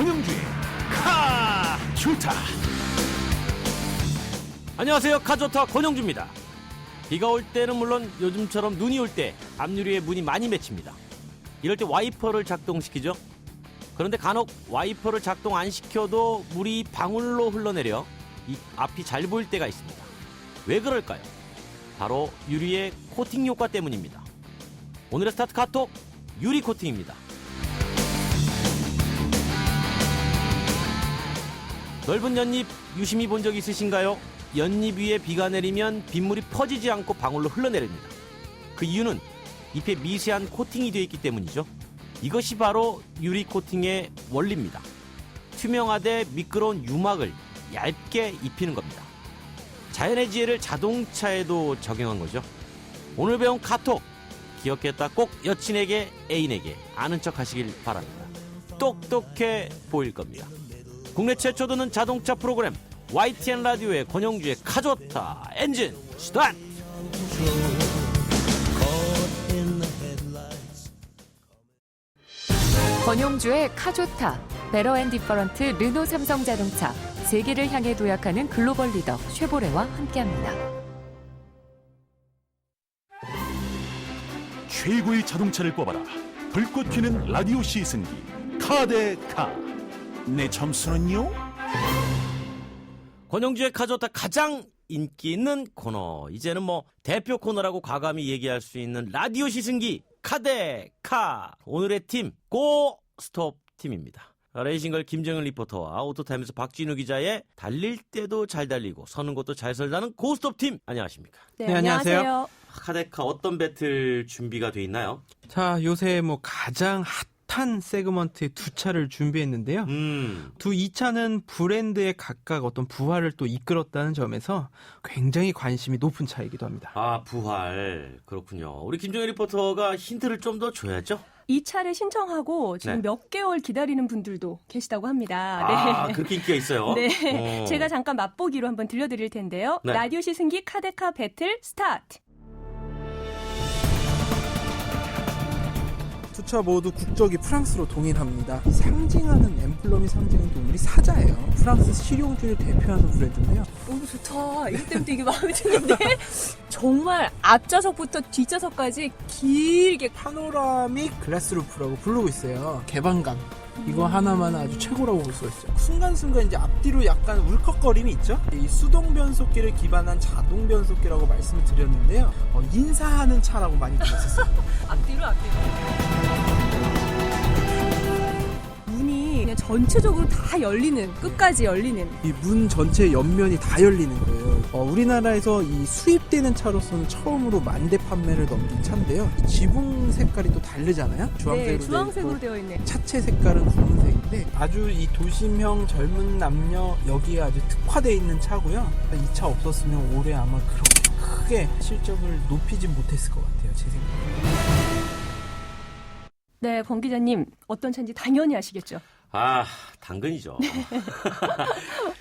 권영주의 카좋다. 안녕하세요. 카좋다 권영주입니다. 비가 올 때는 물론 요즘처럼 눈이 올 때 앞유리에 문이 많이 맺힙니다. 이럴 때 와이퍼를 작동시키죠. 그런데 간혹 와이퍼를 작동 안 시켜도 물이 방울로 흘러내려 이 앞이 잘 보일 때가 있습니다. 왜 그럴까요? 바로 유리의 코팅 효과 때문입니다. 오늘의 스타트 카톡 유리 코팅입니다. 넓은 연잎 유심히 본 적 있으신가요? 연잎 위에 비가 내리면 빗물이 퍼지지 않고 방울로 흘러내립니다. 그 이유는 잎에 미세한 코팅이 되어 있기 때문이죠. 이것이 바로 유리 코팅의 원리입니다. 투명하되 미끄러운 유막을 얇게 입히는 겁니다. 자연의 지혜를 자동차에도 적용한 거죠. 오늘 배운 카톡 기억했다 꼭 여친에게 애인에게 아는 척 하시길 바랍니다. 똑똑해 보일 겁니다. 국내 최초 듣는 자동차 프로그램 YTN 라디오의 권영주의 카좋다 엔진 스타트. 권영주의 카좋다 베러 앤 디퍼런트 르노 삼성 자동차 세계를 향해 도약하는 글로벌 리더 쉐보레와 함께합니다. 최고의 자동차를 뽑아라. 불꽃 튀는 라디오 시승기 카데카. 내 점수는요? 권영주의 카좋다 가장 인기 있는 코너. 이제는 대표 코너라고 과감히 얘기할 수 있는 라디오 시승기 카데카. 오늘의 팀 고스톱 팀입니다. 레이싱걸 김정은 리포터와 오토타임에서 박진우 기자의 달릴 때도 잘 달리고 서는 것도 잘 설다는 고스톱 팀. 안녕하십니까? 네, 안녕하세요. 카데카 어떤 배틀 준비가 돼 있나요? 자, 요새 가장 핫한 세그먼트의 두 차를 준비했는데요. 이 차는 브랜드의 각각 어떤 부활을 또 이끌었다는 점에서 굉장히 관심이 높은 차이기도 합니다. 아, 부활. 그렇군요. 우리 김정현 리포터가 힌트를 좀 더 줘야죠. 이 차를 신청하고 지금 몇 개월 기다리는 분들도 계시다고 합니다. 아, 네. 그렇게 인기가 있어요? 네. 제가 잠깐 맛보기로 한번 들려드릴 텐데요. 네. 라디오 시승기 카데카 배틀 스타트. 두 차 모두 국적이 프랑스로 동일합니다. 상징하는 엠블럼이 상징하는 동물이 사자예요. 프랑스 실용주의를 대표하는 브랜드인데요. 너무 좋다. 이것 때문에 되게 마음에 드는데 정말 앞좌석부터 뒷좌석까지 길게 파노라믹 글라스 루프라고 부르고 있어요. 개방감. 이거 하나만 아주 최고라고 볼 수가 있어요. 순간순간 이제 앞뒤로 약간 울컥거림이 있죠. 이 수동 변속기를 기반한 자동 변속기라고 말씀을 드렸는데요. 인사하는 차라고 많이 들었었어요. 앞뒤로. 문이 그냥 전체적으로 다 열리는, 끝까지 열리는. 이 문 전체 옆면이 다 열리는 거예요. 우리나라에서 이 수입되는 차로서는 처음으로 10,000대 판매를 넘긴 차인데요. 이 지붕 색깔이 또 다르잖아요. 네, 주황색으로, 주황색으로 되어 있네. 차체 색깔은 검은색인데 아주 이 도심형 젊은 남녀 여기에 아주 특화되어 있는 차고요. 이 차 없었으면 올해 아마 그렇게 크게 실적을 높이진 못했을 것 같아요. 제 생각에. 네, 권 기자님 어떤 차인지 당연히 아시겠죠? 아, 당근이죠.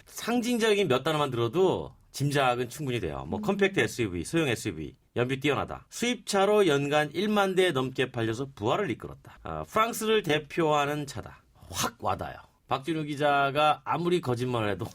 상징적인 몇 단어만 들어도 짐작은 충분히 돼요. 컴팩트 SUV, 소형 SUV, 연비 뛰어나다. 수입차로 연간 1만 대 넘게 팔려서 부활을 이끌었다. 프랑스를 대표하는 차다. 확 와닿아요. 박진우 기자가 아무리 거짓말을 해도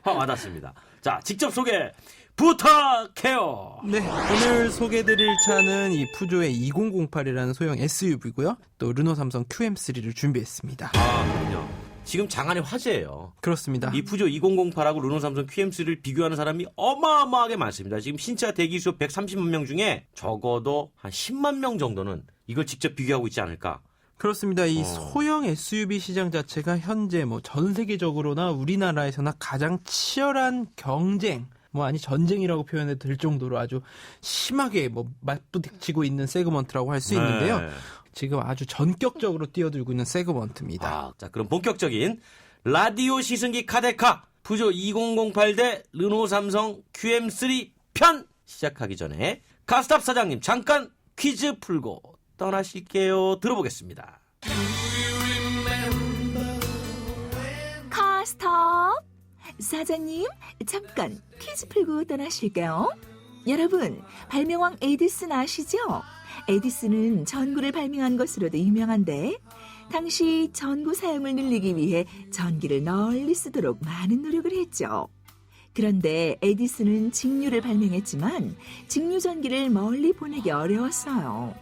확 와닿습니다. 자, 직접 소개 부탁해요. 네, 오늘 소개드릴 차는 이 푸조의 2008이라는 소형 SUV고요. 또 르노 삼성 QM3를 준비했습니다. 아, 그렇군요. 지금 장안의 화제예요. 그렇습니다. 이 푸조 2008하고 르노 삼성 QM3를 비교하는 사람이 어마어마하게 많습니다. 지금 신차 대기수 130만 명 중에 적어도 한 10만 명 정도는 이걸 직접 비교하고 있지 않을까. 그렇습니다. 이 소형 SUV 시장 자체가 현재 전 세계적으로나 우리나라에서나 가장 치열한 경쟁, 아니 전쟁이라고 표현해도 될 정도로 아주 심하게 맞부딪히고 있는 세그먼트라고 할 수 있는데요. 네. 지금 아주 전격적으로 뛰어들고 있는 세그먼트입니다. 자, 그럼 본격적인 라디오 시승기 카데카 푸조 2008 대 르노 삼성 QM3 편 시작하기 전에 카스탑 사장님 잠깐 퀴즈 풀고 떠나실게요. 들어보겠습니다. 카스톱 사장님 잠깐 퀴즈 풀고 떠나실게요. 여러분 발명왕 에디슨 아시죠? 에디슨은 전구를 발명한 것으로도 유명한데 당시 전구 사용을 늘리기 위해 전기를 널리 쓰도록 많은 노력을 했죠. 그런데 에디슨은 직류를 발명했지만 직류 전기를 멀리 보내기 어려웠어요.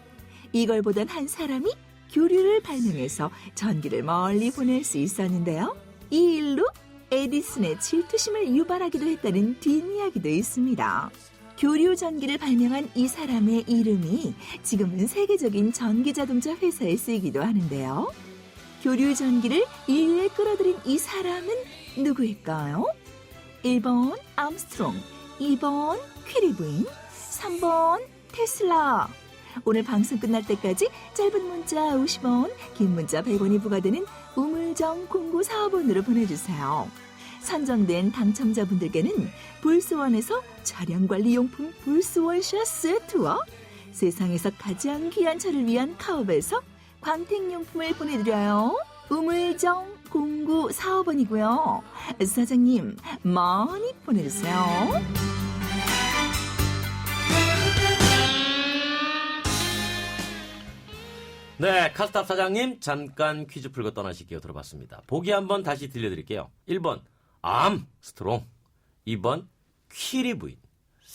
이걸 보던 한 사람이 교류를 발명해서 전기를 멀리 보낼 수 있었는데요. 이 일로 에디슨의 질투심을 유발하기도 했다는 뒷이야기도 있습니다. 교류 전기를 발명한 이 사람의 이름이 지금은 세계적인 전기자동차 회사에 쓰이기도 하는데요. 교류 전기를 인류에 끌어들인 이 사람은 누구일까요? 1번 암스트롱, 2번 퀴리 부인, 3번 테슬라. 오늘 방송 끝날 때까지 짧은 문자 50원, 긴 문자 100원이 부과되는 우물정 0945번으로 보내주세요. 선정된 당첨자분들께는 불스원에서 차량관리용품 불스원샷 세트와 세상에서 가장 귀한 차를 위한 카업에서 광택용품을 보내드려요. 우물정 0945번이고요. 사장님 많이 보내주세요. 네, 카스탑 사장님 잠깐 퀴즈 풀고 떠나실게요. 들어봤습니다. 보기 한번 다시 들려드릴게요. 1번 암스트롱, 2번 퀴리 부인,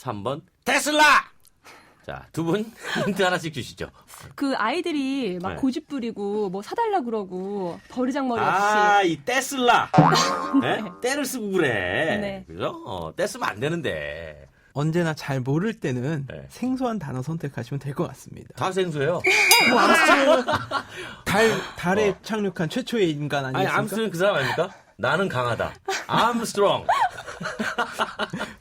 3번 테슬라. 자, 두 분 힌트 하나씩 주시죠. 그 아이들이 막 네. 고집 부리고 뭐 사달라 그러고 버르장머리 없이. 아, 이 테슬라. 네? 때를 쓰고 그래. 네. 그죠? 때 쓰면 안 되는데. 언제나 잘 모를 때는 네. 생소한 단어 선택하시면 될 것 같습니다. 다 생소해요. 달에 착륙한 최초의 인간 아니, 아니겠습니까? 암스트롱 그 사람 아닙니까? 나는 강하다. 암스트롱.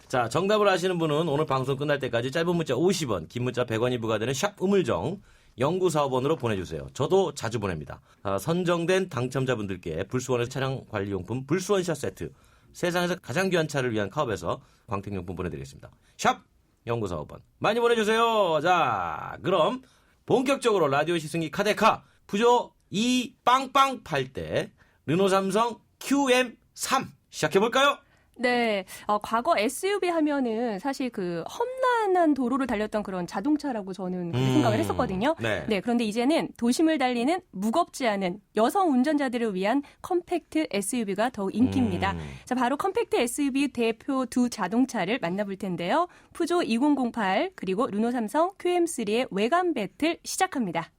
자, 정답을 아시는 분은 오늘 방송 끝날 때까지 짧은 문자 50원, 긴 문자 100원이 부과되는 샵 우물정 0945번으로 보내주세요. 저도 자주 보냅니다. 선정된 당첨자분들께 불수원의 차량 관리용품 불수원샷 세트, 세상에서 가장 귀한 차를 위한 카업에서 광택용품 보내드리겠습니다. 샵 0945번 많이 보내주세요. 자, 그럼 본격적으로 라디오 시승기 카데카 푸조 2 빵빵 8대 르노 삼성 QM3 시작해볼까요? 네, 과거 SUV 하면은 사실 그 험난한 도로를 달렸던 그런 자동차라고 저는 그렇게 생각을 했었거든요. 네. 그런데 이제는 도심을 달리는 무겁지 않은 여성 운전자들을 위한 컴팩트 SUV가 더욱 인기입니다. 자, 바로 컴팩트 SUV 대표 두 자동차를 만나볼 텐데요. 푸조 2008 그리고 르노 삼성 QM3의 외관 배틀 시작합니다.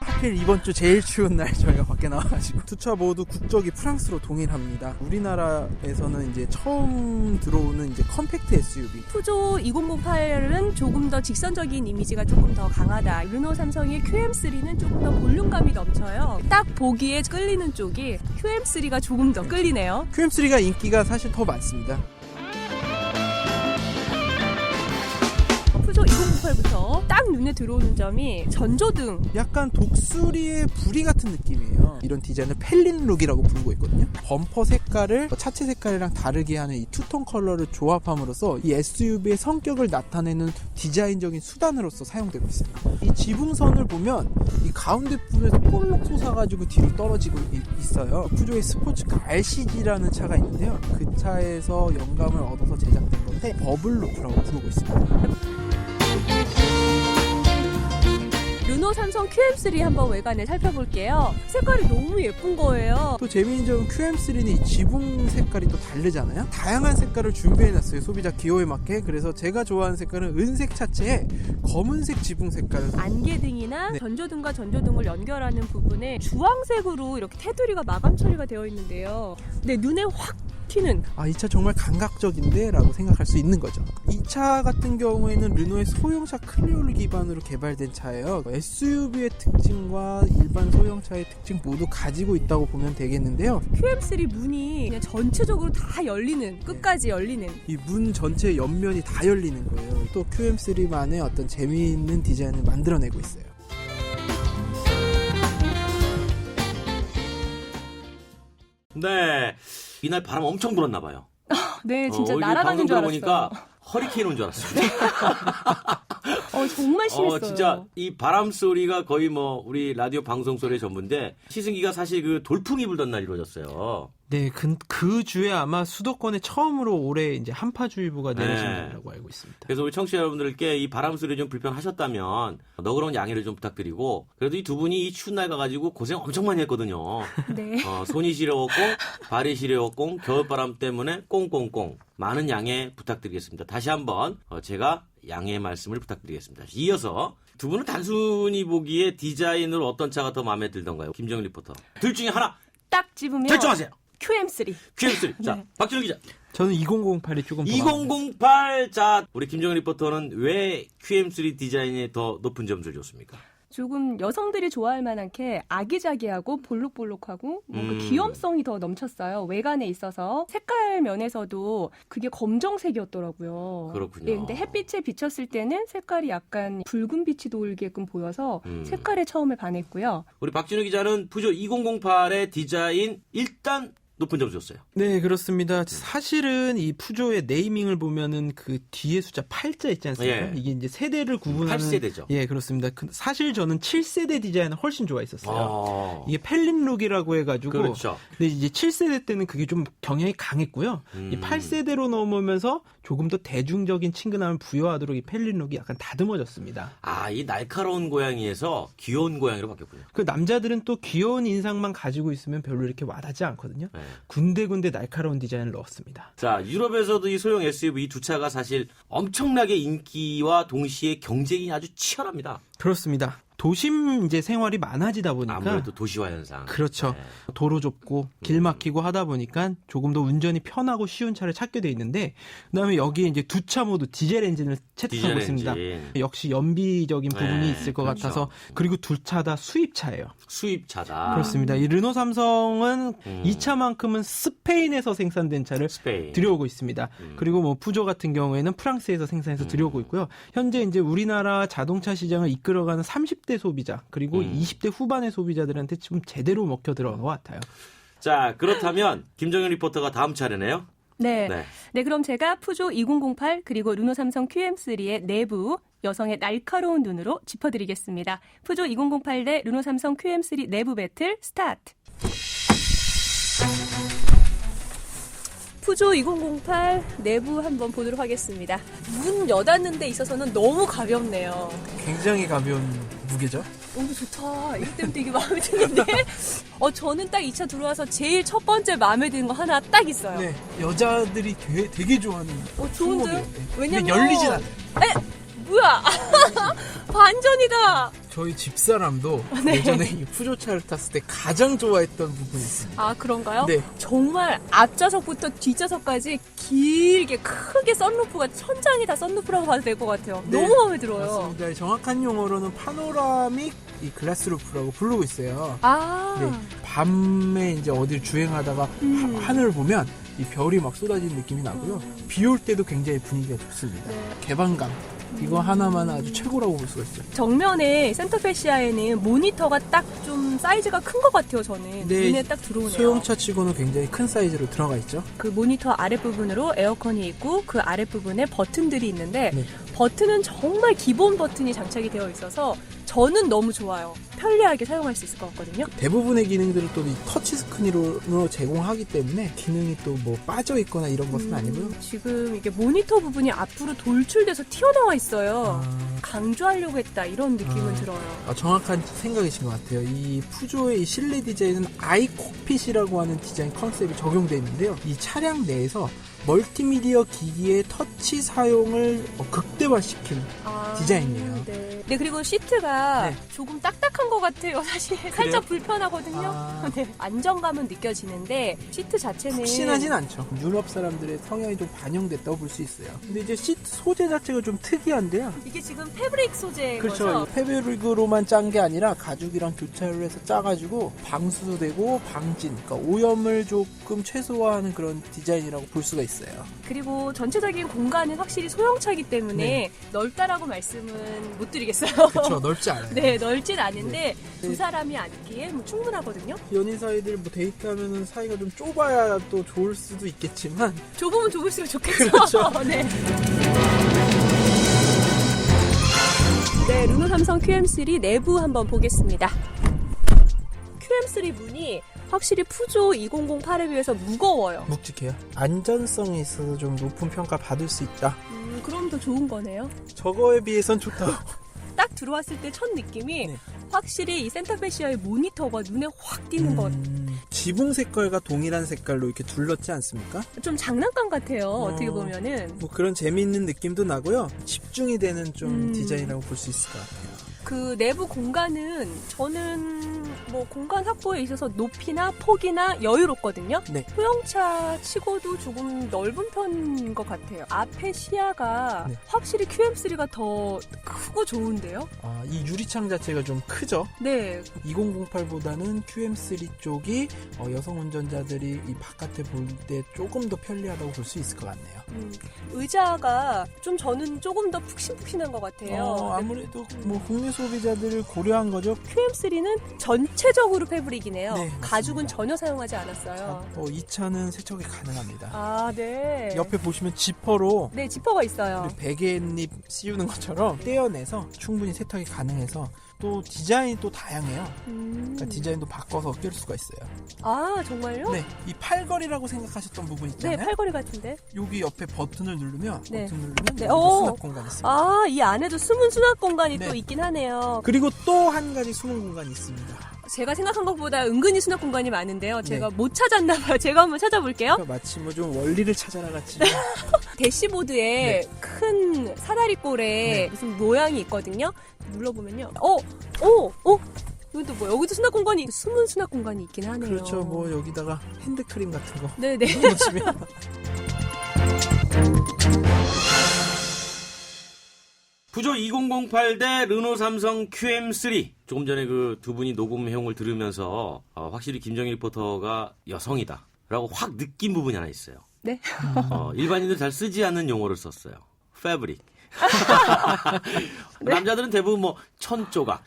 하필 이번 주 제일 추운 날 저희가 밖에 나와가지고 두 차 모두 국적이 프랑스로 동일합니다. 우리나라에서는 이제 처음 들어오는 이제 컴팩트 SUV. 푸조 2008은 조금 더 직선적인 이미지가 조금 더 강하다. 르노 삼성의 QM3는 조금 더 볼륨감이 넘쳐요. 딱 보기에 끌리는 쪽이 QM3가 조금 더 끌리네요. QM3가 인기가 사실 더 많습니다. 푸조 2008부터 딱 눈에 들어오는 점이 전조등. 약간 독수리의 부리 같은 느낌이에요. 이런 디자인을 펠린 룩이라고 부르고 있거든요. 범퍼 색깔을 차체 색깔이랑 다르게 하는 이 투톤 컬러를 조합함으로써 이 SUV의 성격을 나타내는 디자인적인 수단으로서 사용되고 있습니다. 이 지붕선을 보면 이 가운데 부분에서 볼록 솟아가지고 뒤로 떨어지고 있어요. 푸조의 스포츠카 RCG라는 차가 있는데요. 그 차에서 영감을 얻어서 제작된 건데 버블루프라고 부르고 있습니다. 르노 삼성 QM3 한번 외관을 살펴볼게요. 색깔이 너무 예쁜 거예요. 또 재미있는 점은 QM3는 이 지붕 색깔이 또 다르잖아요. 다양한 색깔을 준비해놨어요. 소비자 기호에 맞게. 그래서 제가 좋아하는 색깔은 은색 차체에 검은색 지붕 색깔을. 안개등이나 네. 전조등과 전조등을 연결하는 부분에 주황색으로 이렇게 테두리가 마감 처리가 되어 있는데요. 네, 눈에 확 튀는. 이 차 정말 감각적인데 라고 생각할 수 있는 거죠. 이 차 같은 경우에는 르노의 소형차 클리오를 기반으로 개발된 차예요. SUV의 특징과 일반 소형차의 특징 모두 가지고 있다고 보면 되겠는데요. QM3 문이 그냥 전체적으로 다 열리는, 끝까지 열리는. 이 문 전체 옆면이 다 열리는 거예요. 또 QM3만의 어떤 재미있는 디자인을 만들어내고 있어요. 네. 이날 바람 엄청 불었나 봐요. 네, 진짜 이게 날아가는 방송 줄 들어보니까 알았어요. 허리케인 온 줄 알았어요. 정말 심했어요. 진짜 이 바람 소리가 거의 뭐 우리 라디오 방송 소리의 전부인데 시승기가 사실 그 돌풍이 불던 날 이루어졌어요. 네, 그 주에 아마 수도권에 처음으로 올해 이제 한파주의보가 내려진 네. 걸로 알고 있습니다. 그래서 우리 청취자 여러분들께 이 바람 소리 좀 불편하셨다면 너그러운 양해를 좀 부탁드리고 그래도 이 두 분이 이 추운 날 가가지고 고생 엄청 많이 했거든요. 네. 손이 시려웠고 발이 시려웠고 겨울바람 때문에 꽁꽁꽁 많은 양해 부탁드리겠습니다. 다시 한번 제가 양해의 말씀을 부탁드리겠습니다. 이어서 두 분은 단순히 보기에 디자인으로 어떤 차가 더 마음에 들던가요? 김정일 리포터. 둘 중에 하나 딱 집으면 결정하세요. QM3. QM3. 자, 네. 박진우 기자. 저는 2008이 조금 더 마음에 2008. 자, 우리 김정일 리포터는 왜 QM3 디자인에 더 높은 점수를 줬습니까? 조금 여성들이 좋아할 만하게 아기자기하고 볼록볼록하고 뭔가 귀염성이 더 넘쳤어요. 외관에 있어서 색깔 면에서도 그게 검정색이었더라고요. 그렇군요. 예, 근데 햇빛에 비쳤을 때는 색깔이 약간 붉은 빛이 돌게끔 보여서 색깔에 처음에 반했고요. 우리 박진우 기자는 푸조 2008의 디자인 일단 높은 점수 줬어요. 네, 그렇습니다. 사실은 이 푸조의 네이밍을 보면은 그 뒤에 숫자 8자 있지 않습니까? 예. 이게 이제 세대를 구분하는 8세대죠. 예, 그렇습니다. 사실 저는 7세대 디자인을 훨씬 좋아했었어요. 이게 펠린룩이라고 해가지고 그렇죠. 근데 이제 7세대 때는 그게 좀 경향이 강했고요. 이 8세대로 넘으면서 조금 더 대중적인 친근함을 부여하도록 이 펠린룩이 약간 다듬어졌습니다. 아, 이 날카로운 고양이에서 귀여운 고양이로 바뀌었군요. 그 남자들은 또 귀여운 인상만 가지고 있으면 별로 이렇게 와닿지 않거든요. 네. 군데군데 날카로운 디자인을 넣었습니다. 자, 유럽에서도 이 소형 SUV 두 차가 사실 엄청나게 인기와 동시에 경쟁이 아주 치열합니다. 그렇습니다. 도심 이제 생활이 많아지다 보니까 아무래도 도시화 현상. 그렇죠. 네. 도로 좁고 길 막히고 하다 보니까 조금 더 운전이 편하고 쉬운 차를 찾게 돼 있는데 그다음에 여기에 이제 두차 모두 디젤 엔진을 채택하고 디젤 있습니다. 엔진. 역시 연비적인 부분이 네, 있을 것 그렇죠. 같아서 그리고 둘 차 다 수입차예요. 수입차다. 그렇습니다. 이 르노 삼성은 이 차만큼은 스페인에서 생산된 차를 스페인. 들여오고 있습니다. 그리고 뭐 푸조 같은 경우에는 프랑스에서 생산해서 들여오고 있고요. 현재 이제 우리나라 자동차 시장을 이끌어가는 30대 소비자 그리고 20대 후반의 소비자들한테 지금 제대로 먹혀 들어간 것 같아요. 자, 그렇다면 김정현 리포터가 다음 차례네요. 네. 네. 네, 그럼 제가 푸조 2008 그리고 르노 삼성 QM3의 내부 여성의 날카로운 눈으로 짚어드리겠습니다. 푸조 2008 대 르노 삼성 QM3 내부 배틀 스타트. 푸조 2008 내부 한번 보도록 하겠습니다. 문 여닫는 데 있어서는 너무 가볍네요. 굉장히 가벼운 무게죠? 너무 좋다. 이것 때문에 되게 마음에 드는데 저는 딱 이 차 들어와서 제일 첫 번째 마음에 드는 거 하나 딱 있어요. 네, 여자들이 되게 좋아하는 좋은데? 품목이에요. 네. 왜냐면 근데 열리진 않아요. 뭐야? 반전이다. 저희 집사람도 예전에 이 푸조차를 탔을 때 가장 좋아했던 부분이 있습니다. 아, 그런가요? 네. 정말 앞좌석부터 뒷좌석까지 길게 크게 썬루프가 천장이 다 썬루프라고 봐도 될 것 같아요. 네, 너무 마음에 들어요. 맞습니다. 정확한 용어로는 파노라믹 이 글라스 루프라고 부르고 있어요. 아, 네, 밤에 이제 어딜 주행하다가 하늘을 보면 이 별이 막 쏟아지는 느낌이 나고요. 비 올 때도 굉장히 분위기가 좋습니다. 네. 개방감. 이거 하나만 아주 최고라고 볼 수가 있어요. 정면에 센터페시아에는 모니터가 딱 좀 사이즈가 큰 것 같아요, 저는. 네, 눈에 딱 들어오네요. 소형차 치고는 굉장히 큰 사이즈로 들어가 있죠. 그 모니터 아랫부분으로 에어컨이 있고 그 아랫부분에 버튼들이 있는데 네. 버튼은 정말 기본 버튼이 장착이 되어 있어서 저는 너무 좋아요. 편리하게 사용할 수 있을 것 같거든요. 대부분의 기능들을 또 이 터치 스크린으로 제공하기 때문에 기능이 또 뭐 빠져 있거나 이런 것은 아니고요. 지금 이게 모니터 부분이 앞으로 돌출돼서 튀어나와 있어요. 아, 강조하려고 했다 이런 느낌은 들어요. 정확한 생각이신 것 같아요. 이 푸조의 이 실내 디자인은 아이콕핏이라고 하는 디자인 컨셉이 적용되어 있는데요. 이 차량 내에서 멀티미디어 기기의 터치 사용을 극대화시킨 디자인이에요. 네. 네, 그리고 시트가 네. 조금 딱딱한 것 같아요. 사실 살짝 불편하거든요. 아. 네. 안정감은 느껴지는데 시트 자체는 푹신하진 않죠. 유럽 사람들의 성향이 좀 반영됐다고 볼 수 있어요. 근데 이제 시트 소재 자체가 좀 특이한데요. 이게 지금 패브릭 소재인 그렇죠. 거죠? 패브릭으로만 짠 게 아니라 가죽이랑 교차를 해서 짜가지고 방수도 되고 방진, 그러니까 오염을 조금 최소화하는 그런 디자인이라고 볼 수가 있어요. 그리고 전체적인 공간은 확실히 소형차이기 때문에 네. 넓다라고 말씀은 못 드리겠어요. 그렇죠. 넓지 않아요. 네, 넓진 않은데 네. 두 사람이 앉기에 뭐 충분하거든요. 연인 사이들 뭐 데이트하면은 사이가 좀 좁아야 또 좋을 수도 있겠지만 좁으면 좁을수록 좋겠죠. 그렇죠. 네. 네, 르노 삼성 QM3 내부 한번 보겠습니다. QM3 문이 확실히 푸조 2008에 비해서 무거워요. 묵직해요. 안전성에 있어서 좀 높은 평가 받을 수 있다. 그럼 더 좋은 거네요. 저거에 비해선 좋다. 딱 들어왔을 때 첫 느낌이 네. 확실히 이 센터페시아의 모니터가 눈에 확 띄는 것. 지붕 색깔과 동일한 색깔로 이렇게 둘렀지 않습니까? 좀 장난감 같아요. 어떻게 보면은. 뭐 그런 재미있는 느낌도 나고요. 집중이 되는 좀 디자인이라고 볼 수 있을 것 같아요. 그 내부 공간은 저는 뭐 공간 확보에 있어서 높이나 폭이나 여유롭거든요. 네. 소형차 치고도 조금 넓은 편인 것 같아요. 앞에 시야가 네. 확실히 QM3가 더 크고 좋은데요? 아, 이 유리창 자체가 좀 크죠? 네. 2008보다는 QM3 쪽이 여성 운전자들이 이 바깥에 볼 때 조금 더 편리하다고 볼 수 있을 것 같네요. 의자가 좀 저는 조금 더 푹신푹신한 것 같아요. 아무래도 뭐 국내 소비자들을 고려한 거죠. QM3는 전체적으로 패브릭이네요. 네, 맞습니다. 가죽은 전혀 사용하지 않았어요. 이 차는 세척이 가능합니다. 아, 네. 옆에 보시면 지퍼로 네, 지퍼가 있어요. 베갯잎 씌우는 것처럼 떼어내서 충분히 세탁이 가능해서 또 디자인이 또 다양해요. 그러니까 디자인도 바꿔서 낄 수가 있어요. 아, 정말요? 네, 이 팔걸이라고 생각하셨던 부분 있잖아요. 네, 팔걸이 같은데. 여기 옆에 버튼을 누르면 네. 여기도 오. 수납 공간이 있습니다. 아, 이 안에도 숨은 수납 공간이 네. 또 있긴 하네요. 그리고 또 한 가지 숨은 공간이 있습니다. 제가 생각한 것보다 은근히 수납 공간이 많은데요. 제가 네. 못 찾았나 봐요. 제가 한번 찾아볼게요. 그러니까 마치 뭐 좀 원리를 찾아라 같이. 대시보드에 큰 사다리꼴에 네. 무슨 모양이 있거든요. 눌러보면요. 이것도 뭐 여기도 수납 공간이 숨은 수납 공간이 있긴 하네요. 그렇죠. 뭐 여기다가 핸드크림 같은 거 네네. 넣으시면 푸조 2008 대 르노 삼성 QM3. 조금 전에 그 두 분이 녹음 내용을 들으면서 확실히 김정일 리포터가 여성이다 라고 확 느낀 부분이 하나 있어요. 네. 일반인들 잘 쓰지 않는 용어를 썼어요. 패브릭. 네? 남자들은 대부분 뭐 천조각,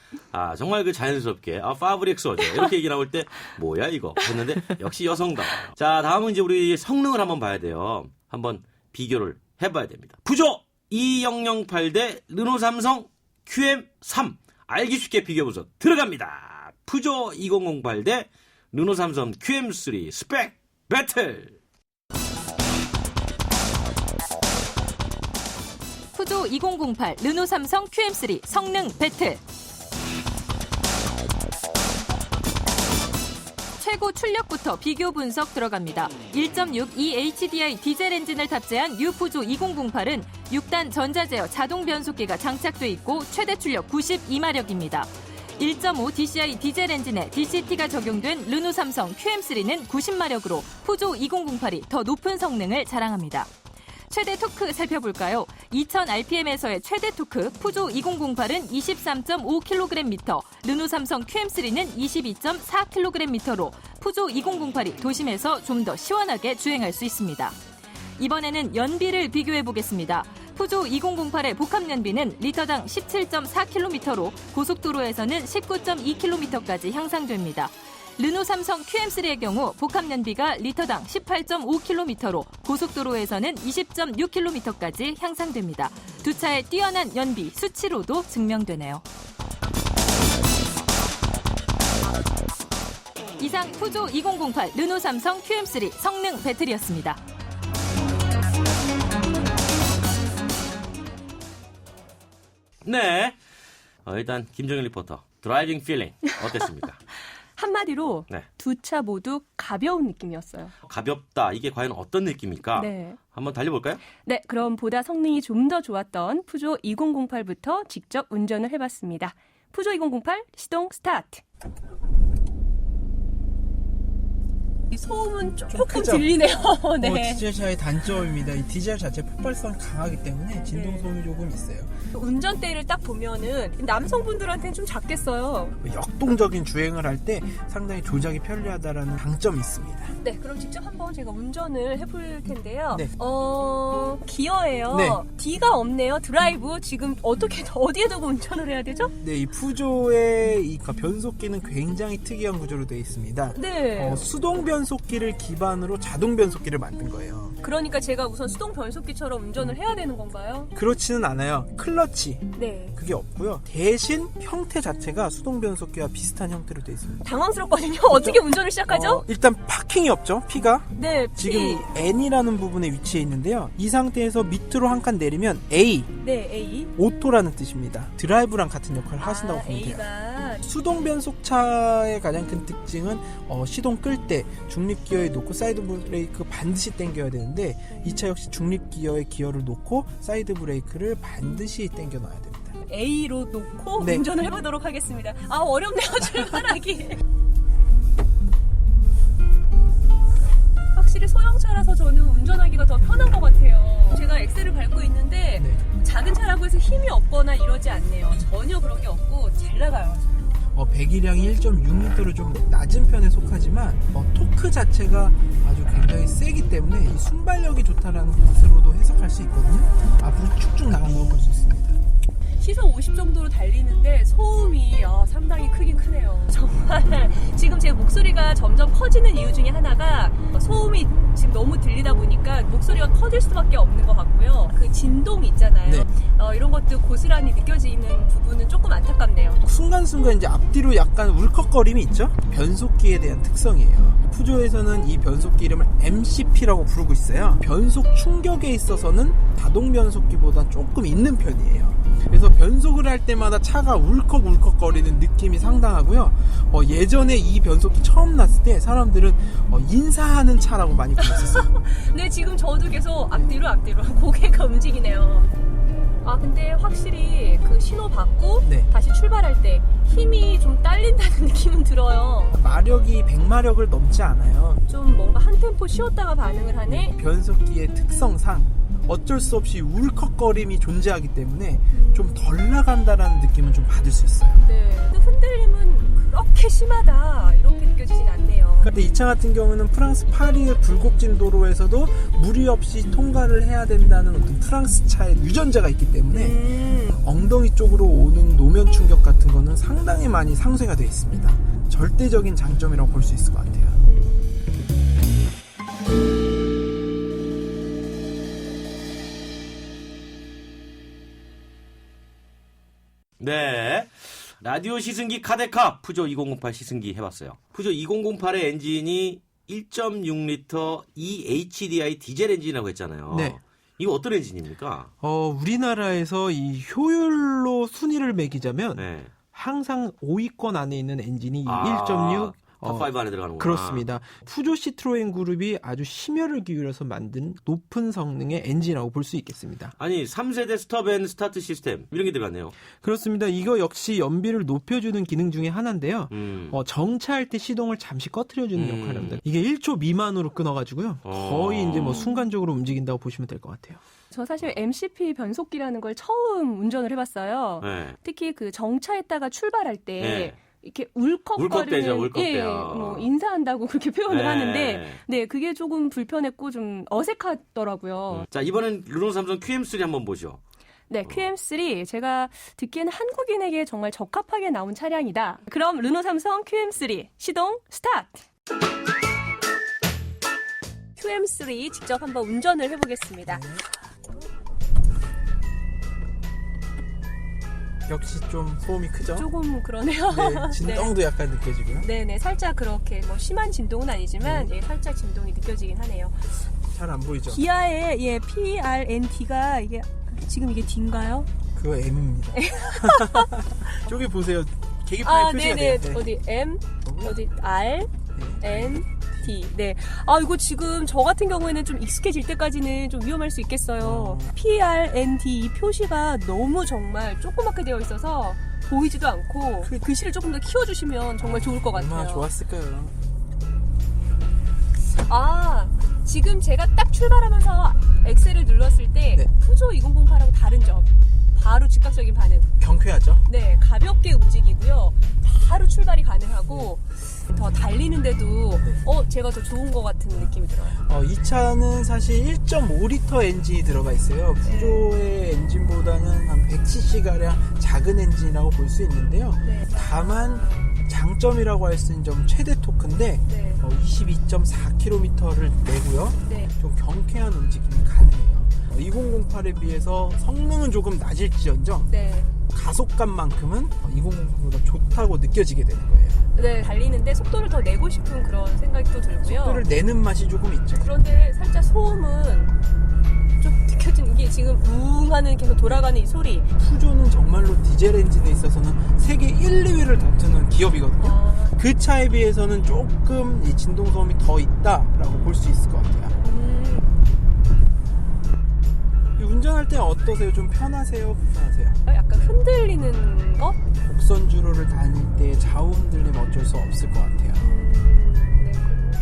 정말 그 자연스럽게 파브릭 소재 이렇게 얘기 나올 때 뭐야 이거 했는데 역시 여성다. 자, 다음은 이제 우리 성능을 한번 봐야 돼요. 한번 비교를 해봐야 됩니다. 푸조 2008 대 르노 삼성 QM3 알기 쉽게 비교 분석 들어갑니다. 푸조 2008 대 르노 삼성 QM3 스펙 배틀. 푸조 2008 르노 삼성 QM3 성능 배틀. 최고 출력부터 비교 분석 들어갑니다. 1.6 EHDI 디젤 엔진을 탑재한 뉴푸조 2008은 6단 전자제어 자동 변속기가 장착돼 있고 최대 출력 92마력입니다. 1.5 DCI 디젤 엔진에 DCT가 적용된 르노 삼성 QM3는 90마력으로 푸조 2008이 더 높은 성능을 자랑합니다. 최대 토크 살펴볼까요? 2000rpm에서의 최대 토크 푸조 2008은 23.5kgm, 르노 삼성 QM3는 22.4kgm로 푸조 2008이 도심에서 좀 더 시원하게 주행할 수 있습니다. 이번에는 연비를 비교해보겠습니다. 푸조 2008의 복합 연비는 리터당 17.4km로 고속도로에서는 19.2km까지 향상됩니다. 르노 삼성 QM3의 경우 복합 연비가 리터당 18.5km로 고속도로에서는 20.6km까지 향상됩니다. 두 차의 뛰어난 연비 수치로도 증명되네요. 이상 푸조 2008 르노 삼성 QM3 성능 배틀이었습니다. 네. 일단 김정일 리포터 드라이빙 필링 어땠습니까? 한마디로 네. 두 차 모두 가벼운 느낌이었어요. 가볍다. 이게 과연 어떤 느낌일까? 네. 한번 달려볼까요? 네, 그럼 보다 성능이 좀 더 좋았던 푸조 2008부터 직접 운전을 해봤습니다. 푸조 2008 시동 스타트. 이 소음은 조금 크죠? 들리네요. 네. 디젤차의 단점입니다. 이 디젤 자체 폭발성 강하기 때문에 진동 소음이 조금 있어요. 운전대를 딱 보면은 남성분들한테는 좀 작겠어요. 역동적인 주행을 할 때 상당히 조작이 편리하다라는 장점이 있습니다. 네, 그럼 직접 한번 제가 운전을 해볼 텐데요. 네. 기어예요. 네. D가 없네요. 드라이브 지금 어디에 두고 운전을 해야 되죠? 네, 이 푸조의 이 변속기는 굉장히 특이한 구조로 되어 있습니다. 네. 수동 변속기를 기반으로 자동 변속기를 만든 거예요. 그러니까 제가 우선 수동 변속기처럼 운전을 해야 되는 건가요? 그렇지는 않아요. 클러치 네. 그게 없고요. 대신 형태 자체가 수동 변속기와 비슷한 형태로 되어 있습니다. 당황스럽거든요. 어떻게 운전을 시작하죠? 일단 파킹이 없죠. P가 네, 지금 이 N이라는 부분에 위치해 있는데요. 이 상태에서 밑으로 한 칸 내리면 A, 네, A. 오토라는 뜻입니다. 드라이브랑 같은 역할을 하신다고 보면 돼요. A가 수동 변속차의 가장 큰 특징은 시동 끌 때 중립 기어에 놓고 사이드 브레이크 반드시 당겨야 되는데 이 차 역시 중립 기어에 기어를 놓고 사이드 브레이크를 반드시 당겨 놔야 됩니다. A로 놓고 네. 운전을 해보도록 하겠습니다. 아, 어렵네요, 출발하기. 확실히 소형차라서 저는 운전하기가 더 편한 것 같아요. 제가 엑셀을 밟고 있는데 네. 작은 차라고 해서 힘이 없거나 이러지 않네요. 전혀 그런 게 없고 잘 나가요. 배기량이 1.6L로 좀 낮은 편에 속하지만 토크 자체가 아주 굉장히 세기 때문에 이 순발력이 좋다라는 뜻으로도 해석할 수 있거든요. 앞으로 쭉쭉 나가는 걸 볼 수 있습니다. 시속 50 정도로 달리는데 소음이 상당히 크긴 크네요. 정말 지금 제 목소리가 점점 커지는 이유 중에 하나가 소음이 지금 너무 들리다 보니까 목소리가 커질 수밖에 없는 것 같고요. 그 진동 있잖아요. 네. 이런 것도 고스란히 느껴지는 부분은 조금 안타깝네요. 순간순간 이제 앞뒤로 약간 울컥거림이 있죠? 변속기에 대한 특성이에요. 푸조에서는 이 변속기 이름을 MCP라고 부르고 있어요. 변속 충격에 있어서는 자동 변속기보다 조금 있는 편이에요. 그래서 변속을 할 때마다 차가 울컥울컥거리는 느낌이 상당하고요. 예전에 이 변속기 처음 났을 때 사람들은 인사하는 차라고 많이 불렀었어요. 네, 지금 저도 계속 앞뒤로 고개가 움직이네요. 근데 확실히 그 신호 받고 네. 다시 출발할 때 힘이 좀 딸린다는 느낌은 들어요. 마력이 100마력을 넘지 않아요. 좀 뭔가 한 템포 쉬었다가 반응을 하네. 변속기의 특성상 어쩔 수 없이 울컥거림이 존재하기 때문에 좀 덜 나간다라는 느낌은 좀 받을 수 있어요. 네. 근데 흔들림은 그렇게 심하다 이렇게 느껴지진 않네요. 근데 이 차 같은 경우는 프랑스 파리의 굴곡진 도로에서도 무리 없이 통과를 해야 된다는 어떤 프랑스 차의 유전자가 있기 때문에 엉덩이 쪽으로 오는 노면 충격 같은 거는 상당히 많이 상쇄가 되어 있습니다. 절대적인 장점이라고 볼 수 있을 것 같아요. 네. 라디오 시승기 카데카 푸조 2008 시승기 해봤어요. 푸조 2008의 엔진이 1.6L EHDI 디젤 엔진이라고 했잖아요. 네. 이거 어떤 엔진입니까? 우리나라에서 이 효율로 순위를 매기자면 네. 항상 5위권 안에 있는 엔진이 1.6 탑5 안에 들어가는구나. 그렇습니다. 푸조 시트로엔 그룹이 아주 심혈을 기울여서 만든 높은 성능의 엔진이라고 볼 수 있겠습니다. 아니 3세대 스톱 앤 스타트 시스템 이런 게 들어갔네요. 그렇습니다. 이거 역시 연비를 높여주는 기능 중에 하나인데요. 음. 정차할 때 시동을 잠시 꺼트려주는 역할을 합니다. 이게 1초 미만으로 끊어가지고요. 거의 이제 뭐 순간적으로 움직인다고 보시면 될 것 같아요. 저 사실 MCP 변속기라는 걸 처음 운전을 해봤어요. 네. 특히 그 정차했다가 출발할 때 네. 이렇게 울컥거리는 울컥대요. 뭐 인사한다고 그렇게 표현을 네. 하는데 네, 그게 조금 불편했고 좀 어색하더라고요. 자, 이번엔 르노 삼성 QM3 한번 보죠. 네, QM3 제가 듣기에는 한국인에게 정말 적합하게 나온 차량이다. 그럼 르노 삼성 QM3 시동 스타트. QM3 직접 한번 운전을 해보겠습니다. 역시 좀 소음이 크죠? 조금 그러네요. 네, 진동도 약간 느껴지고요. 네네, 살짝 그렇게 뭐 심한 진동은 아니지만 예, 살짝 진동이 느껴지긴 하네요. 잘 안 보이죠? 기아의 PRNT가 이게 지금 이게 D인가요? 그거 M입니다. 저기 보세요. 계기판에 표시가 돼요. 네. 어디 M, 어디 R, 네. N, T. 네. 이거 지금 저 같은 경우에는 좀 익숙해질 때까지는 좀 위험할 수 있겠어요. PRNT 이 표시가 너무 정말 조그맣게 되어 있어서 보이지도 않고 글씨를 조금 더 키워주시면 정말 좋을 것 같아요. 얼마나 좋았을까요? 지금 제가 딱 출발하면서 엑셀을 눌렀을 때 네. 푸조 2008하고 다른 점. 바로 즉각적인 반응. 경쾌하죠? 네, 가볍게 움직이고요. 바로 출발이 가능하고 더 달리는데도 제가 더 좋은 것 같은 느낌이 들어요. 이 차는 사실 1.5L 엔진이 들어가 있어요. 푸조의 엔진보다는 한 100cc가량 작은 엔진이라고 볼 수 있는데요. 네. 다만 장점이라고 할 수 있는 점 최대 토크인데 네. 22.4km를 내고요. 네. 좀 경쾌한 움직임이 가능해요. 2008에 비해서 성능은 조금 낮을지언정 네. 가속감만큼은 2008보다 좋다고 느껴지게 되는 거예요. 네, 달리는데 속도를 더 내고 싶은 그런 생각이 또 들고요. 속도를 내는 맛이 조금 있죠. 그런데 살짝 소음은 좀 느껴지는 게 지금 웅 하는 계속 돌아가는 이 소리. 푸조는 정말로 디젤 엔진에 있어서는 세계 1, 2위를 다투는 기업이거든요. 아, 그 차에 비해서는 조금 이 진동소음이 더 있다라고 볼 수 있을 것 같아요. 운전할 때 어떠세요? 좀 편하세요? 불편하세요? 약간 흔들리는 거? 곡선주로를 다닐 때 좌우 흔들리면 어쩔 수 없을 것 같아요. 네.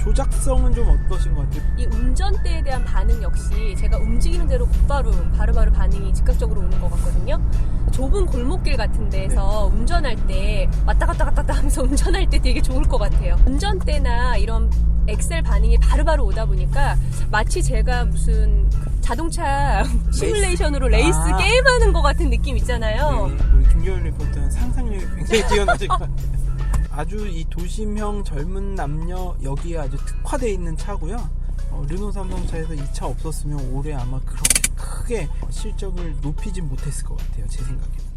조작성은 좀 어떠신 것 같아요? 이 운전대에 대한 반응 역시 제가 움직이는 대로 곧바로 바로바로 반응이 즉각적으로 오는 것 같거든요. 좁은 골목길 같은 데서 운전할 때 왔다 갔다 하면서 운전할 때 되게 좋을 것 같아요. 운전대나 이런 엑셀 반응이 바로바로 오다 보니까 마치 제가 무슨 자동차 시뮬레이션으로 레이스 게임하는 것 같은 느낌 있잖아요. 네, 우리 김경일 리포터는 상상력이 굉장히 뛰어나실 것 같아요. 아주 이 도심형 젊은 남녀 여기에 아주 특화되어 있는 차고요. 르노 삼성차에서 이 차 없었으면 올해 아마 그렇게 크게 실적을 높이진 못했을 것 같아요. 제 생각에는.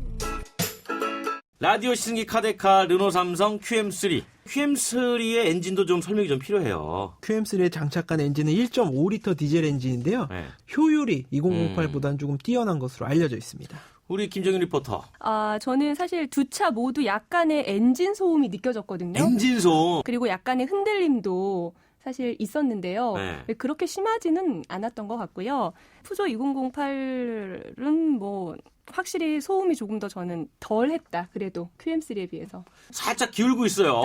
라디오 시승기 카데카 르노 삼성 QM3. QM3의 엔진도 좀 설명이 좀 필요해요. QM3에 장착한 엔진은 1.5리터 디젤 엔진인데요. 네. 효율이 2008보다는 조금 뛰어난 것으로 알려져 있습니다. 우리 김정인 리포터. 저는 사실 두 차 모두 약간의 엔진 소음이 느껴졌거든요. 엔진 소음. 그리고 약간의 흔들림도 사실 있었는데요. 네. 그렇게 심하지는 않았던 것 같고요. 푸조 2008은 뭐 확실히 소음이 조금 더 저는 덜했다. 그래도 QM3에 비해서. 살짝 기울고 있어요.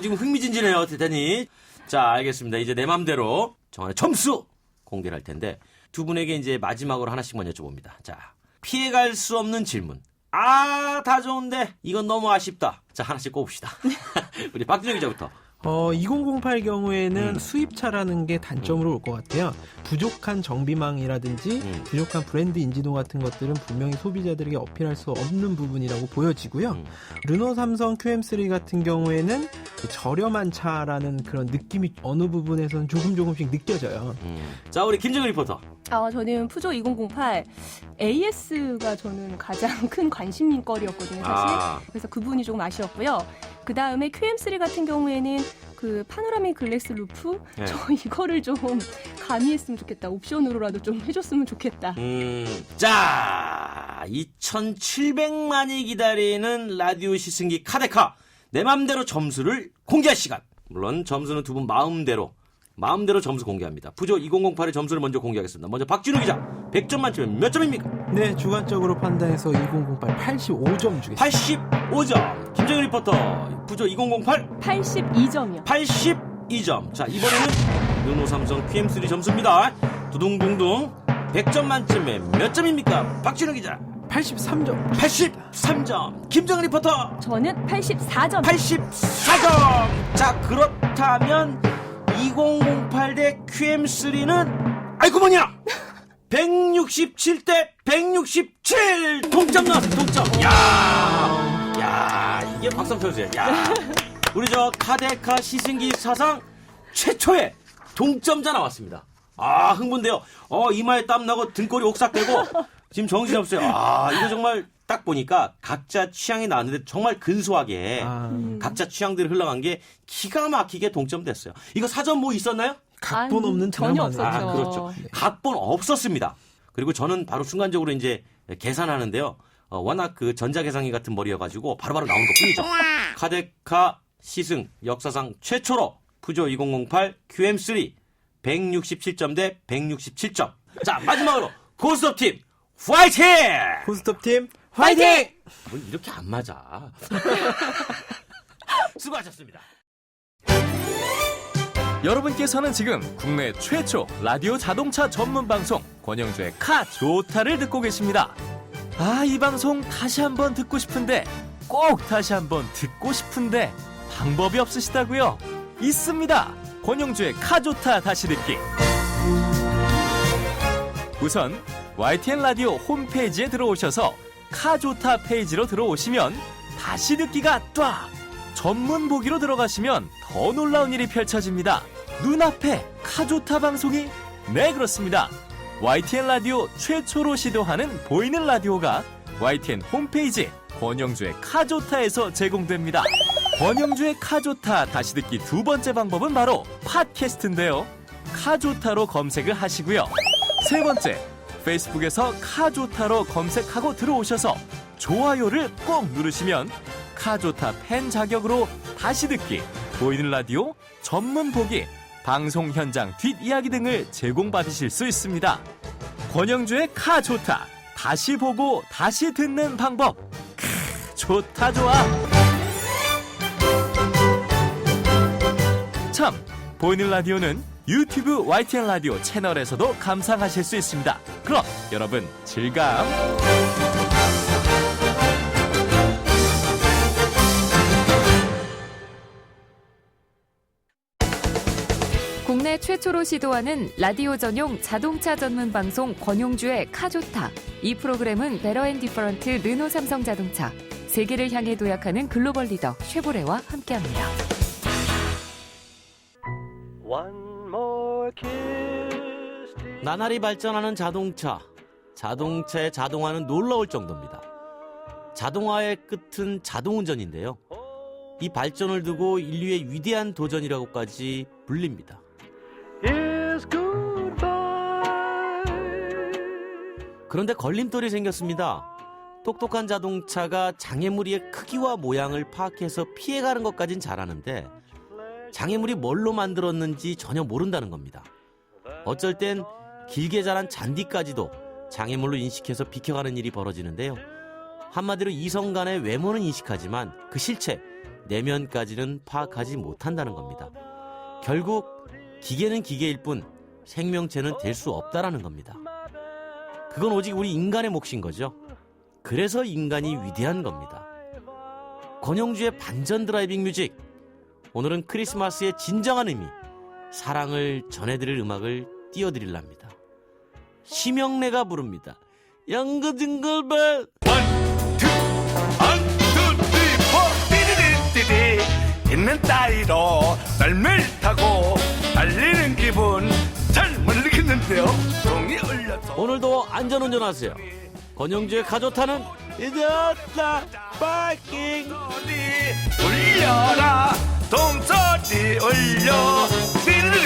지금 흥미진진해요, 대단히. 자, 알겠습니다. 이제 내 맘대로 정한의 점수 공개를 할 텐데 두 분에게 이제 마지막으로 하나씩만 여쭤봅니다. 자, 피해갈 수 없는 질문. 다 좋은데 이건 너무 아쉽다. 자, 하나씩 꼽읍시다. 우리 박준영 기자부터. 2008 경우에는 수입차라는 게 단점으로 올 것 같아요. 부족한 정비망이라든지 부족한 브랜드 인지도 같은 것들은 분명히 소비자들에게 어필할 수 없는 부분이라고 보여지고요. 르노 삼성 QM3 같은 경우에는 저렴한 차라는 그런 느낌이 어느 부분에서는 조금씩 느껴져요. 자, 우리 김정은 리포터. 저는 푸조 2008 AS가 저는 가장 큰 관심거리였거든요, 사실. 그래서 그 부분이 조금 아쉬웠고요. 그 다음에 QM3 같은 경우에는 그 파노라믹 글래스 루프? 네. 저 이거를 좀 가미했으면 좋겠다. 옵션으로라도 좀 해줬으면 좋겠다. 자, 2,700만이 기다리는 라디오 시승기 카데카. 내 맘대로 점수를 공개할 시간. 물론 점수는 두 분 마음대로 점수 공개합니다. 푸조 2008의 점수를 먼저 공개하겠습니다. 먼저 박준호 기자. 100점 만점에 몇 점입니까? 네, 주관적으로 판단해서 2008 85점 주겠습니다. 85점. 김정일 리포터. 푸조 2008 82점이요. 82점. 자, 이번에는 르노 삼성 QM3 점수입니다. 두둥둥둥. 100점 만점에 몇 점입니까? 박준호 기자. 83점. 83점. 김정은 리포터. 저는 84점. 84점. 자, 그렇다면 2008 대 QM3는 아이고 뭐냐 167대 167 동점 나왔어. 동점. 야 이게 박상 쳐주세요. 야 우리 저 카데카 시승기 사상 최초의 동점자 나왔습니다. 흥분돼요. 이마에 땀 나고 등골이 옥삭되고 지금 정신이 없어요. 이거 정말 딱 보니까 각자 취향이 나왔는데 정말 근소하게 각자 취향들이 흘러간 게 기가 막히게 동점됐어요. 이거 사전 뭐 있었나요? 각본 없는 전혀 드라마네요. 없었죠. 그렇죠. 각본 없었습니다. 그리고 저는 바로 순간적으로 이제 계산하는데요. 워낙 그 전자계산기 같은 머리여가지고 바로바로 나온 것뿐이죠. 카데카 시승 역사상 최초로 푸조 2008 QM3 167점 대 167점. 자, 마지막으로 고스톱 팀 파이팅! 고스톱 팀 화이팅! 뭐 이렇게 안 맞아. 수고하셨습니다. 여러분께서는 지금 국내 최초 라디오 자동차 전문 방송 권영주의 카 좋다를 듣고 계십니다. 이 방송 다시 한번 듣고 싶은데 꼭 다시 한번 듣고 싶은데 방법이 없으시다고요? 있습니다. 권영주의 카 좋다 다시 듣기. 우선 YTN 라디오 홈페이지에 들어오셔서 카 좋다 페이지로 들어오시면 다시 듣기가 딱! 전문 보기로 들어가시면 더 놀라운 일이 펼쳐집니다. 눈앞에 카조타 방송이? 네, 그렇습니다. YTN 라디오 최초로 시도하는 보이는 라디오가 YTN 홈페이지 권영주의 카조타에서 제공됩니다. 권영주의 카조타 다시 듣기 두 번째 방법은 바로 팟캐스트인데요. 카조타로 검색을 하시고요. 세 번째, 페이스북에서 카조타로 검색하고 들어오셔서 좋아요를 꼭 누르시면 카조타 팬 자격으로 다시 듣기, 보이는 라디오, 전문 보기, 방송 현장 뒷이야기 등을 제공받으실 수 있습니다. 권영주의 카조타, 다시 보고 다시 듣는 방법. 좋다 좋아. 참, 보이는 라디오는 유튜브 YTN 라디오 채널에서도 감상하실 수 있습니다. 그럼 여러분 즐감. 국내 최초로 시도하는 라디오 전용 자동차 전문 방송 권용주의 카조타. 이 프로그램은 베러 앤 디퍼런트 르노 삼성 자동차, 세계를 향해 도약하는 글로벌 리더 쉐보레와 함께합니다. 나날이 발전하는 자동차. 자동차의 자동화는 놀라울 정도입니다. 자동화의 끝은 자동운전인데요. 이 발전을 두고 인류의 위대한 도전이라고까지 불립니다. 그런데 걸림돌이 생겼습니다. 똑똑한 자동차가 장애물의 크기와 모양을 파악해서 피해가는 것까진 잘하는데 장애물이 뭘로 만들었는지 전혀 모른다는 겁니다. 어쩔 땐 길게 자란 잔디까지도 장애물로 인식해서 비켜가는 일이 벌어지는데요. 한마디로 이성 간의 외모는 인식하지만 그 실체, 내면까지는 파악하지 못한다는 겁니다. 결국 기계는 기계일 뿐 생명체는 될 수 없다라는 겁니다. 그건 오직 우리 인간의 몫인 거죠. 그래서 인간이 위대한 겁니다. 권영주의 반전 드라이빙 뮤직. 오늘은 크리스마스의 진정한 의미, 사랑을 전해드릴 음악을 띄워드리랍니다. 심영래가 부릅니다. 영그징글벨. 있는 따위로 썰매를 타고 달리는 기분 잘 못 느끼는데요. 종이 울려서 오늘도 안전운전하세요. 권영주의 가조타는 이제었다 바이킹. 울려라 동소리 울려 띠르르